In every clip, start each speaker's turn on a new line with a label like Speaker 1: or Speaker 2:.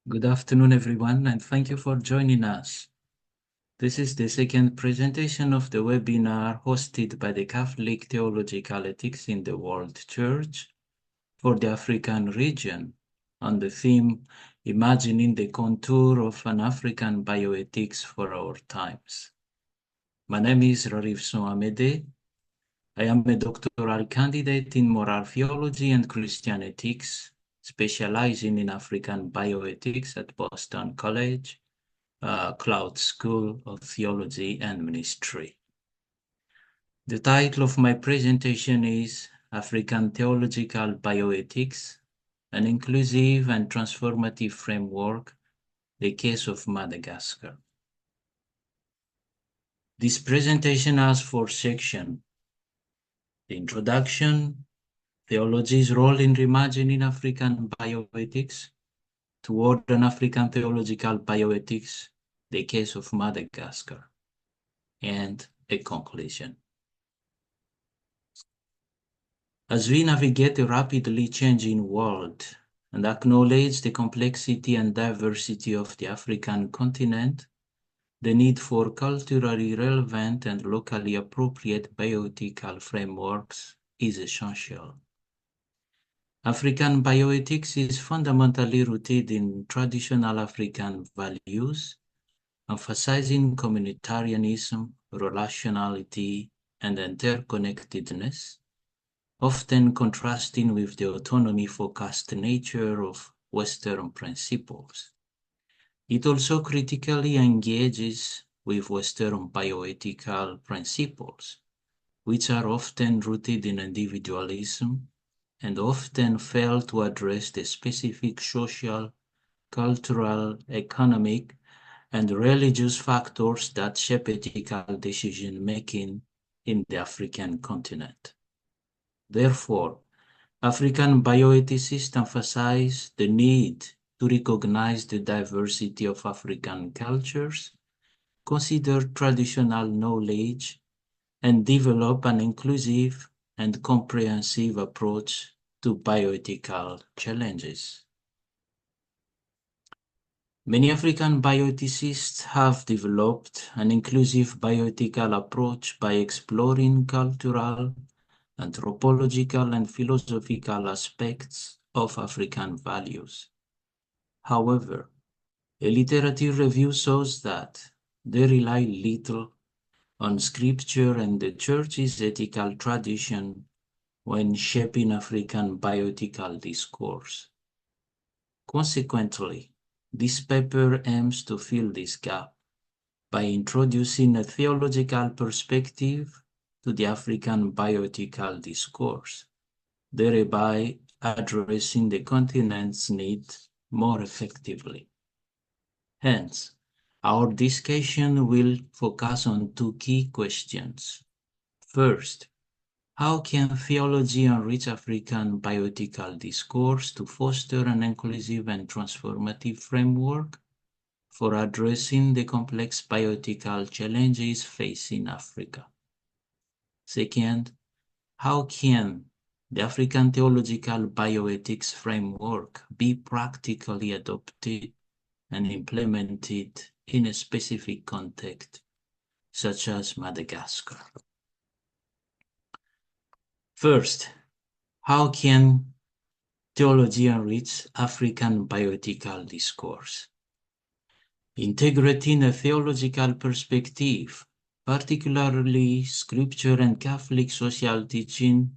Speaker 1: Good afternoon, everyone, and thank you for joining us. This is the second presentation of the webinar hosted by the Catholic Theological Ethics in the World Church for the African region on the theme, Imagining the Contour of an African Bioethics for Our Times. My name is RAVISON AMEDEE. I am a doctoral candidate in moral theology and Christian ethics, specializing in African bioethics at Boston College, Cloud School of Theology and Ministry. The title of my presentation is African Theological Bioethics, an Inclusive and Transformative Framework, the Case of Madagascar. This presentation has 4 sections. The introduction, theology's role in reimagining African bioethics, toward an African theological bioethics, the case of Madagascar, and a conclusion. As we navigate a rapidly changing world and acknowledge the complexity and diversity of the African continent, the need for culturally relevant and locally appropriate bioethical frameworks is essential. African bioethics is fundamentally rooted in traditional African values, emphasizing communitarianism, relationality, and interconnectedness, often contrasting with the autonomy-focused nature of Western principles. It also critically engages with Western bioethical principles, which are often rooted in individualism and often fail to address the specific social, cultural, economic, and religious factors that shape ethical decision-making in the African continent. Therefore, African bioethicists emphasize the need to recognize the diversity of African cultures, consider traditional knowledge, and develop an inclusive and comprehensive approach to bioethical challenges. Many African bioethicists have developed an inclusive bioethical approach by exploring cultural, anthropological, and philosophical aspects of African values. However, a literature review shows that they rely little on scripture and the Church's ethical tradition when shaping African bioethical discourse. Consequently, this paper aims to fill this gap by introducing a theological perspective to the African bioethical discourse, thereby addressing the continent's need more effectively. Hence, our discussion will focus on 2 key questions. First, how can theology enrich African bioethical discourse to foster an inclusive and transformative framework for addressing the complex bioethical challenges facing Africa? Second, how can the African theological bioethics framework be practically adopted and implemented in a specific context, such as Madagascar? First, how can theology enrich African bioethical discourse? Integrating a theological perspective, particularly scripture and Catholic social teaching,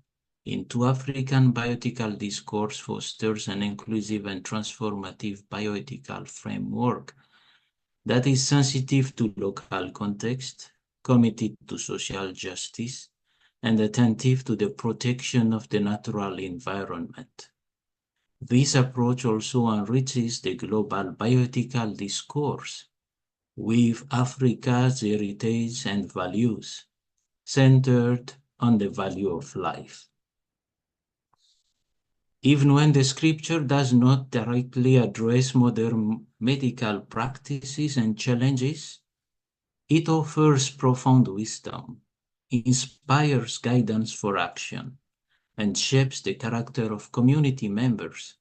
Speaker 1: into African bioethical discourse fosters an inclusive and transformative bioethical framework that is sensitive to local context, committed to social justice, and attentive to the protection of the natural environment. This approach also enriches the global bioethical discourse with Africa's heritage and values, centered on the value of life. Even when the scripture does not directly address modern medical practices and challenges, it offers profound wisdom, inspires guidance for action, and shapes the character of community members.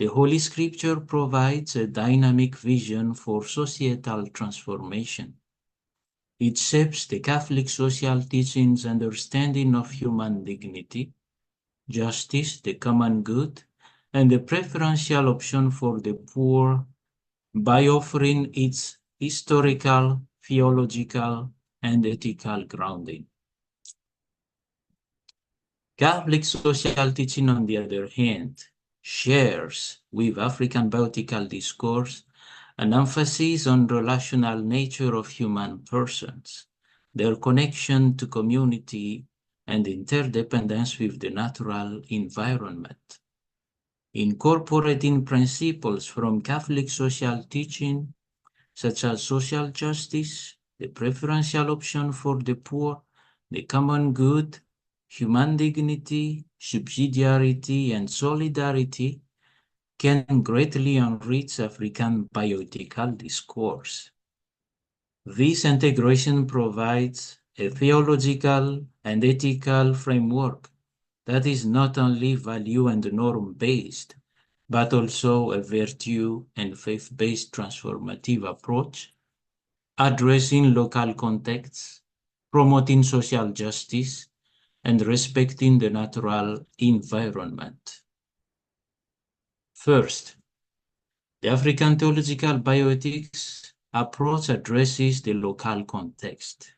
Speaker 1: The Holy Scripture provides a dynamic vision for societal transformation. It shapes the Catholic social teaching's understanding of human dignity, justice, the common good, and the preferential option for the poor by offering its historical, theological, and ethical grounding. Catholic social teaching, on the other hand, shares with African bioethical discourse an emphasis on relational nature of human persons, their connection to community, and interdependence with the natural environment. Incorporating principles from Catholic social teaching, such as social justice, the preferential option for the poor, the common good, human dignity, subsidiarity, and solidarity, can greatly enrich African bioethical discourse. This integration provides a theological and ethical framework that is not only value and norm-based, but also a virtue and faith-based transformative approach, addressing local contexts, promoting social justice, and respecting the natural environment. First, the African theological bioethics approach addresses the local context.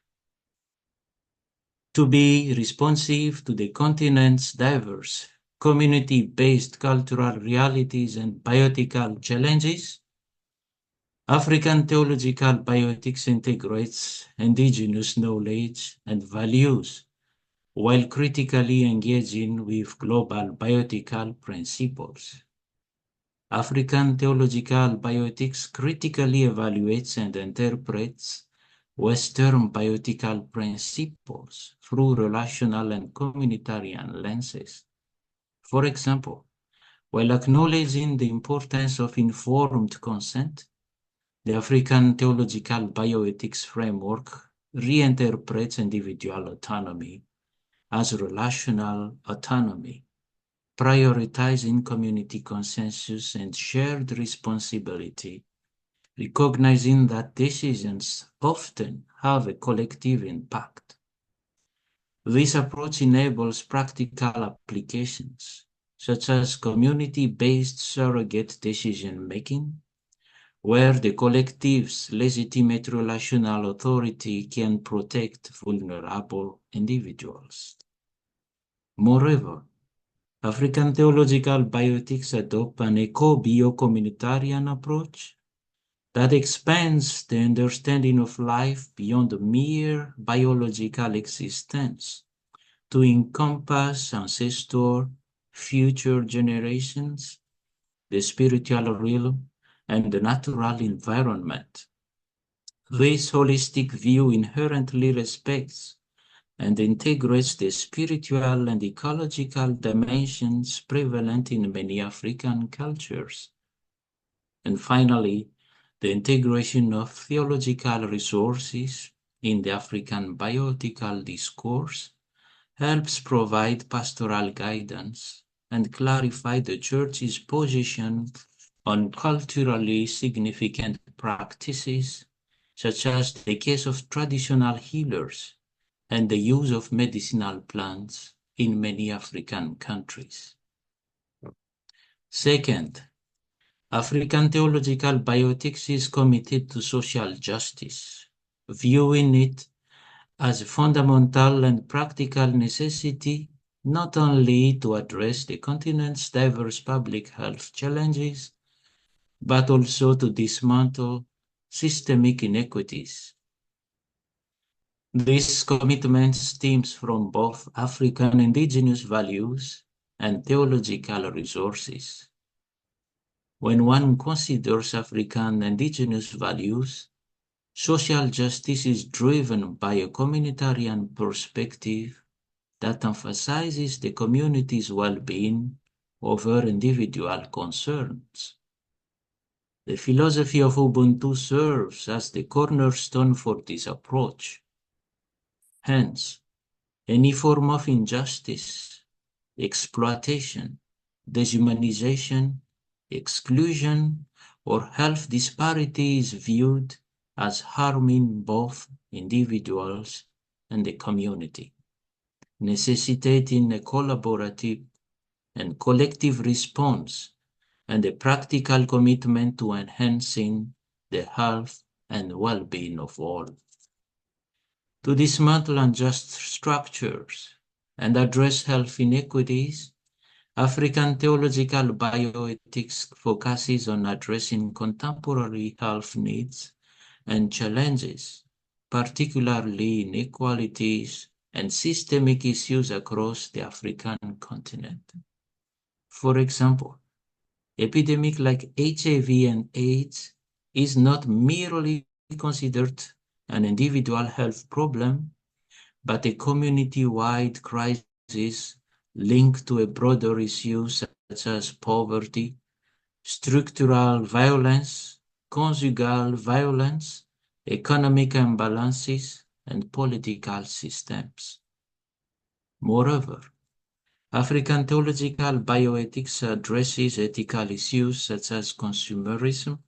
Speaker 1: To be responsive to the continent's diverse, community-based cultural realities and bioethical challenges, African theological bioethics integrates indigenous knowledge and values while critically engaging with global bioethical principles. African theological bioethics critically evaluates and interprets Western bioethical principles through relational and communitarian lenses. For example, while acknowledging the importance of informed consent, the African theological bioethics framework reinterprets individual autonomy as relational autonomy, prioritizing community consensus and shared responsibility, recognizing that decisions often have a collective impact. This approach enables practical applications, such as community-based surrogate decision-making, where the collective's legitimate relational authority can protect vulnerable individuals. Moreover, African theological bioethics adopt an eco-bio-communitarian approach that expands the understanding of life beyond mere biological existence to encompass ancestor, future generations, the spiritual realm, and the natural environment. This holistic view inherently respects and integrates the spiritual and ecological dimensions prevalent in many African cultures. And finally, the integration of theological resources in the African bioethical discourse helps provide pastoral guidance and clarify the Church's position on culturally significant practices, such as the case of traditional healers and the use of medicinal plants in many African countries. Second, African theological bioethics is committed to social justice, viewing it as a fundamental and practical necessity not only to address the continent's diverse public health challenges, but also to dismantle systemic inequities. This commitment stems from both African indigenous values and theological resources. When one considers African indigenous values, social justice is driven by a communitarian perspective that emphasizes the community's well-being over individual concerns. The philosophy of Ubuntu serves as the cornerstone for this approach. Hence, any form of injustice, exploitation, dehumanization, exclusion, or health disparity is viewed as harming both individuals and the community, necessitating a collaborative and collective response and a practical commitment to enhancing the health and well-being of all. To dismantle unjust structures and address health inequities, African theological bioethics focuses on addressing contemporary health needs and challenges, particularly inequalities and systemic issues across the African continent. For example, epidemic like HIV and AIDS is not merely considered an individual health problem, but a community-wide crisis linked to a broader issue such as poverty, structural violence, conjugal violence, economic imbalances, and political systems. Moreover, African theological bioethics addresses ethical issues such as consumerism,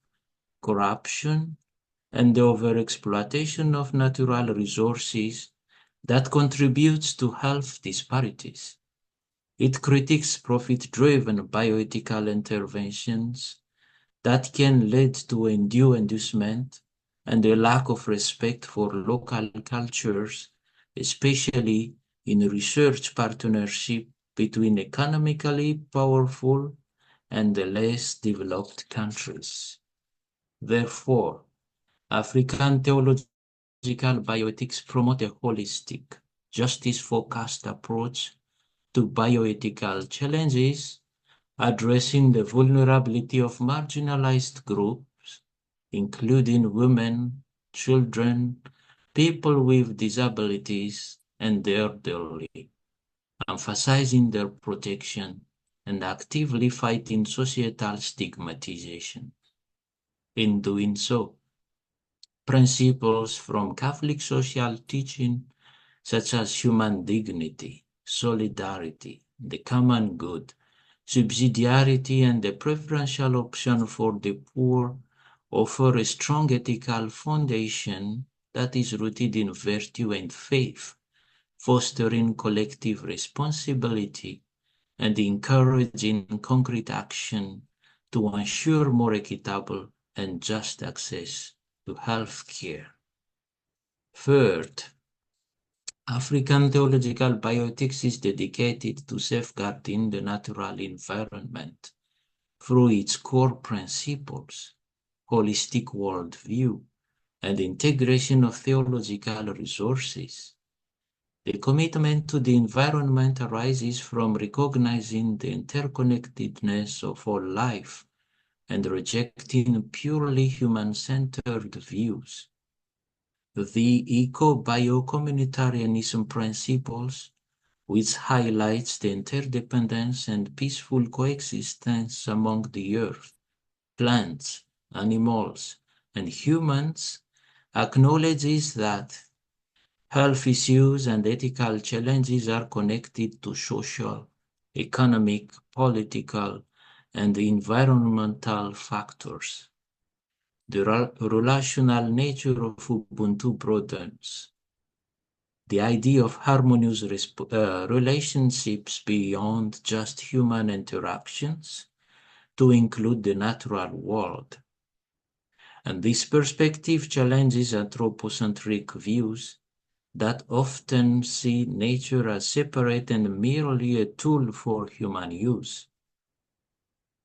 Speaker 1: corruption, and the overexploitation of natural resources that contributes to health disparities. It critiques profit-driven bioethical interventions that can lead to undue inducement and a lack of respect for local cultures, especially in research partnership between economically powerful and the less developed countries. Therefore, African theological bioethics promote a holistic, justice-focused approach to bioethical challenges, addressing the vulnerability of marginalized groups, including women, children, people with disabilities, and the elderly, emphasizing their protection and actively fighting societal stigmatization. In doing so, principles from Catholic social teaching, such as human dignity, solidarity, the common good, subsidiarity, and the preferential option for the poor, offer a strong ethical foundation that is rooted in virtue and faith, fostering collective responsibility and encouraging concrete action to ensure more equitable and just access to health care. Third, African theological bioethics is dedicated to safeguarding the natural environment through its core principles, holistic worldview, and integration of theological resources. The commitment to the environment arises from recognizing the interconnectedness of all life and rejecting purely human-centered views. The eco-bio-communitarianism principles, which highlights the interdependence and peaceful coexistence among the earth, plants, animals, and humans, acknowledges that health issues and ethical challenges are connected to social, economic, political, and environmental factors. The relational nature of Ubuntu broadens the idea of harmonious relationships beyond just human interactions to include the natural world. And this perspective challenges anthropocentric views that often see nature as separate and merely a tool for human use.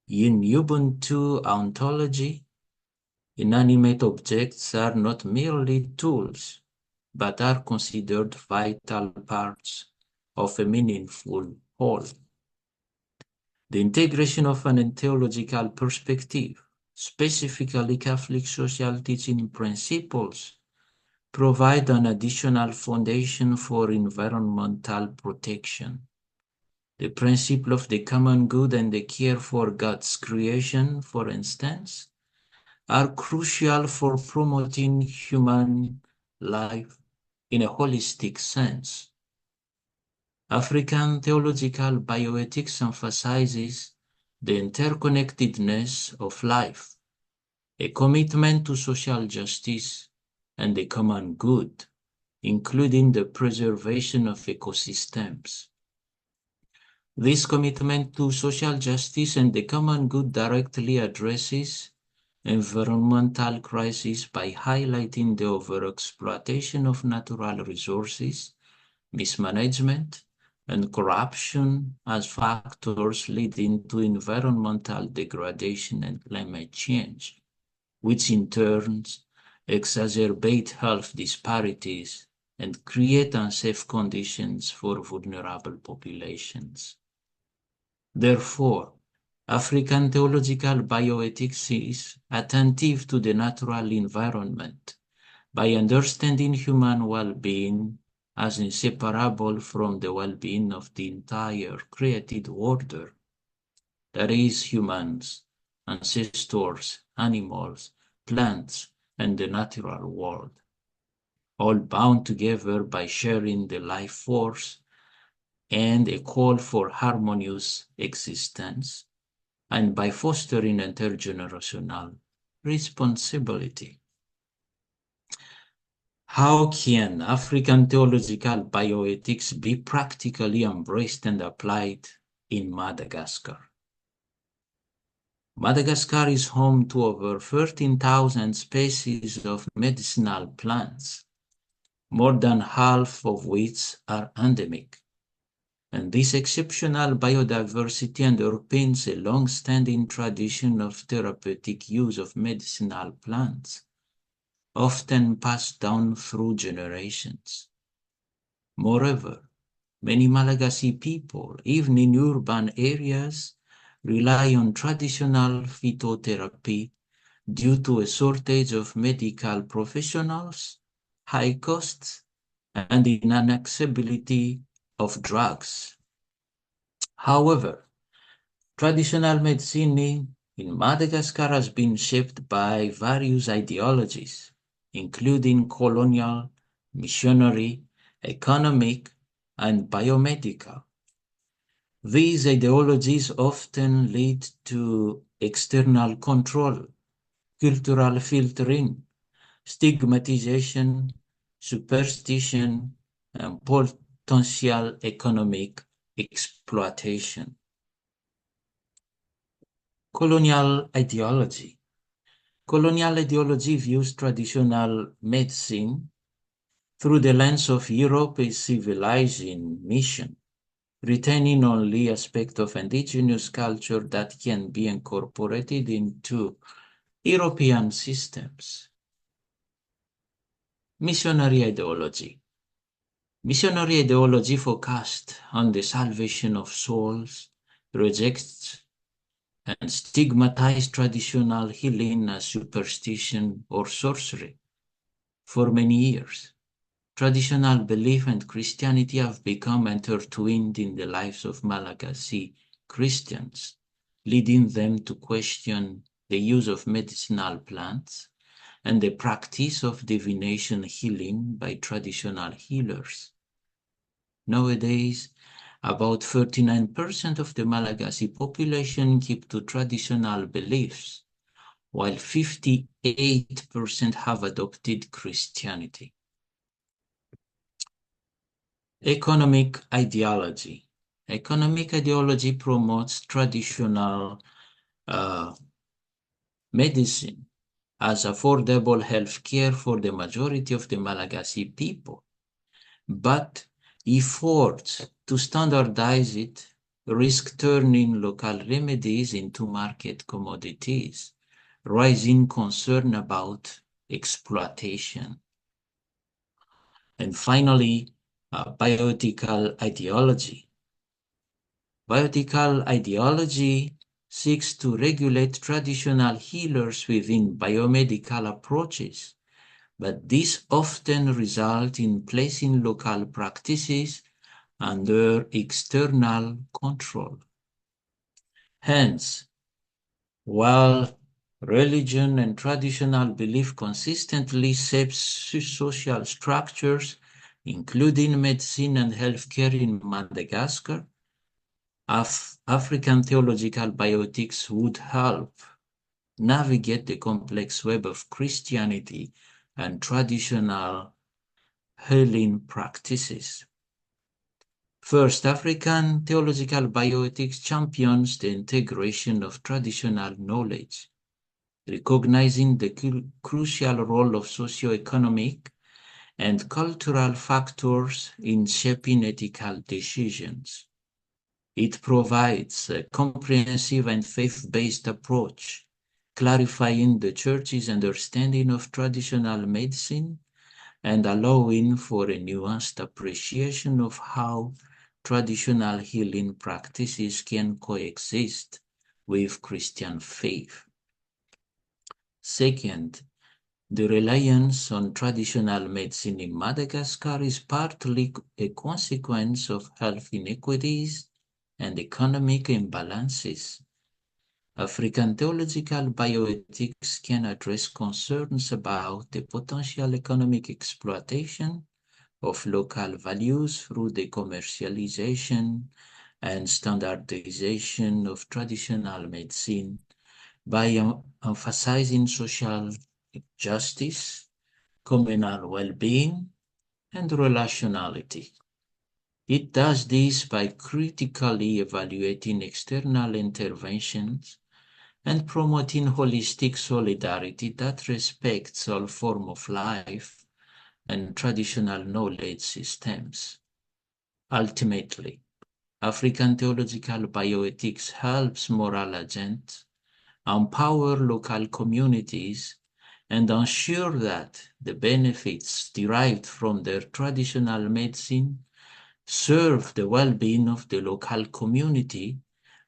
Speaker 1: In Ubuntu ontology, inanimate objects are not merely tools, but are considered vital parts of a meaningful whole. The integration of an theological perspective, specifically Catholic social teaching principles, provide an additional foundation for environmental protection. The principle of the common good and the care for God's creation, for instance, are crucial for promoting human life in a holistic sense. African theological bioethics emphasizes the interconnectedness of life, a commitment to social justice and the common good, including the preservation of ecosystems. This commitment to social justice and the common good directly addresses environmental crises by highlighting the overexploitation of natural resources, mismanagement, and corruption as factors leading to environmental degradation and climate change, which in turn exacerbate health disparities and create unsafe conditions for vulnerable populations. Therefore, African theological bioethics is attentive to the natural environment by understanding human well-being as inseparable from the well-being of the entire created order, that is, humans, ancestors, animals, plants, and the natural world, all bound together by sharing the life force and a call for harmonious existence, and by fostering intergenerational responsibility. How can African theological bioethics be practically embraced and applied in Madagascar? Madagascar is home to over 13,000 species of medicinal plants, more than half of which are endemic. And this exceptional biodiversity underpins a long-standing tradition of therapeutic use of medicinal plants, often passed down through generations. Moreover, many Malagasy people, even in urban areas, rely on traditional phytotherapy due to a shortage of medical professionals, high costs, and inaccessibility of drugs. However, traditional medicine in Madagascar has been shaped by various ideologies, including colonial, missionary, economic, and biomedical. These ideologies often lead to external control, cultural filtering, stigmatization, superstition, and potential economic exploitation. Colonial ideology. Colonial ideology views traditional medicine through the lens of Europe's civilizing mission, retaining only aspects of indigenous culture that can be incorporated into European systems. Missionary ideology. Missionary ideology focused on the salvation of souls, rejects and stigmatized traditional healing as superstition or sorcery. For many years, traditional belief and Christianity have become intertwined in the lives of Malagasy Christians, leading them to question the use of medicinal plants and the practice of divination healing by traditional healers. Nowadays, about 39% of the Malagasy population keep to traditional beliefs, while 58% have adopted Christianity. Economic ideology. Economic ideology promotes traditional medicine as affordable health care for the majority of the Malagasy people, but efforts to standardize it risk turning local remedies into market commodities, raising concern about exploitation. And finally, bioethical ideology. Bioethical ideology seeks to regulate traditional healers within biomedical approaches, but this often results in placing local practices under external control. Hence, while religion and traditional belief consistently shapes social structures, including medicine and healthcare in Madagascar, African theological bioethics would help navigate the complex web of Christianity and traditional healing practices. First, African theological bioethics champions the integration of traditional knowledge, recognizing the crucial role of socioeconomic and cultural factors in shaping ethical decisions. It provides a comprehensive and faith-based approach, clarifying the Church's understanding of traditional medicine and allowing for a nuanced appreciation of how traditional healing practices can coexist with Christian faith. Second, the reliance on traditional medicine in Madagascar is partly a consequence of health inequities and economic imbalances. African theological bioethics can address concerns about the potential economic exploitation of local values through the commercialization and standardization of traditional medicine by emphasizing social justice, communal well-being, and relationality. It does this by critically evaluating external interventions and promoting holistic solidarity that respects all forms of life and traditional knowledge systems. Ultimately, African theological bioethics helps moral agents empower local communities and ensure that the benefits derived from their traditional medicine serve the well-being of the local community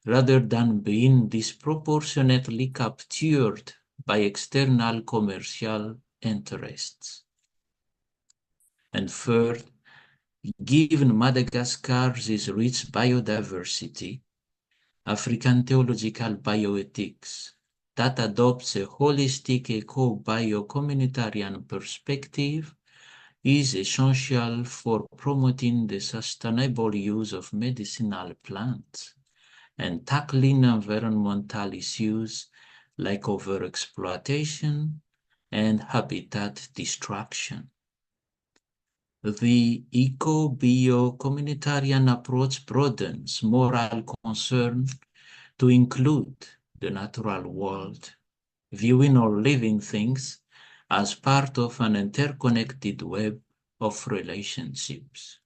Speaker 1: rather than being disproportionately captured by external commercial interests. And third, given Madagascar's rich biodiversity, African theological bioethics that adopts a holistic eco-bio-communitarian perspective is essential for promoting the sustainable use of medicinal plants and tackling environmental issues like overexploitation and habitat destruction. The eco-bio-communitarian approach broadens moral concern to include the natural world, viewing all living things as part of an interconnected web of relationships.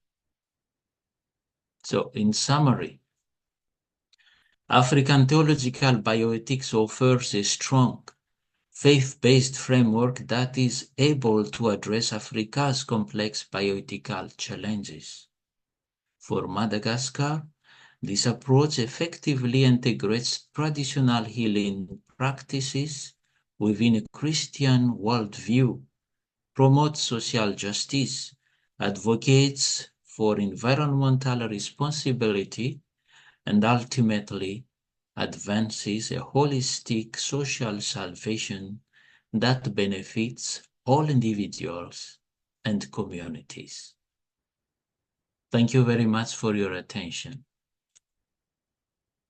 Speaker 1: So, in summary, African theological bioethics offers a strong, faith-based framework that is able to address Africa's complex bioethical challenges. For Madagascar, this approach effectively integrates traditional healing practices within a Christian worldview, promotes social justice, advocates for environmental responsibility, and ultimately advances a holistic social salvation that benefits all individuals and communities. Thank you very much for your attention.